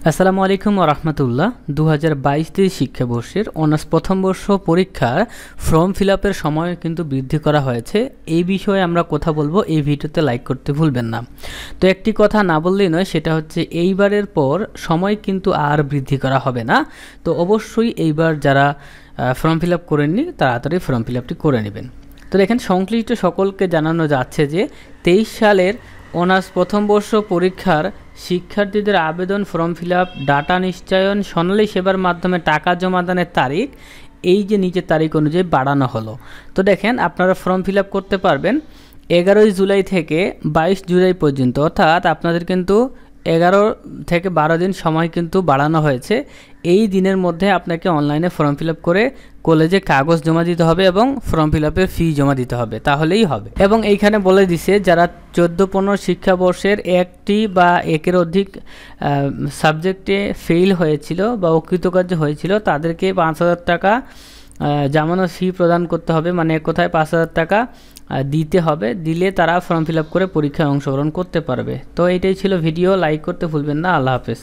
আসসালামু আলাইকুম ওয়া রাহমাতুল্লাহ। 2022-23 শিক্ষাবর্ষের অনার্স প্রথম বর্ষ পরীক্ষার ফর্ম ফিল আপের সময় কিন্তু বৃদ্ধি করা হয়েছে। এই বিষয়ে আমরা কথা বলবো, এই ভিডিওতে লাইক করতে ভুলবেন না। তো একটি কথা না বললেই নয়, সেটা হচ্ছে এইবারের পর সময় কিন্তু আর বৃদ্ধি করা হবে না। তো অবশ্যই এইবার যারা ফর্ম ফিল আপ করেননি তাড়াতাড়ি ফর্ম ফিল আপটি করে নেবেন। তো দেখেন, সংশ্লিষ্ট সকলকে জানানো যাচ্ছে যে 23 সালের অনার্স প্রথম বর্ষ পরীক্ষার শিক্ষার্থীদের আবেদন ফর্ম ফিল আপ, ডাটা নিশ্চয়ন, সোনালী সেবার মাধ্যমে টাকা জমাদানের তারিখ এই যে নিচের তারিখ অনুযায়ী বাড়ানো হলো। তো দেখেন, আপনারা ফর্ম ফিল আপ করতে পারবেন 11 জুলাই থেকে 22 জুলাই পর্যন্ত, অর্থাৎ আপনাদের কিন্তু 11 থেকে 12 দিন সময় কিন্তু বাড়ানো হয়েছে। এই দিনের মধ্যে আপনাকে অনলাইনে ফর্ম ফিল আপ করে কলেজে কাগজ জমা দিতে হবে এবং ফর্ম ফিল আপের ফি জমা দিতে হবে, তাহলেই হবে। এবং এইখানে বলে দিছে যারা 14-15 শিক্ষাবর্ষের একটি বা একের অধিক সাবজেক্টে ফেল হয়েছিল বা অকৃতকার্য হয়েছিল তাদেরকে 5,000 টাকা জামানত ফি প্রদান করতে হবে, মানে এক কথায় 5,000 টাকা দিতে হবে। দিলে তারা ফর্ম ফিল আপ করে পরীক্ষায় অংশগ্রহণ করতে পারবে। তো এইটাই ছিল ভিডিও, লাইক করতে ভুলবেন না। আল্লাহ হাফেজ।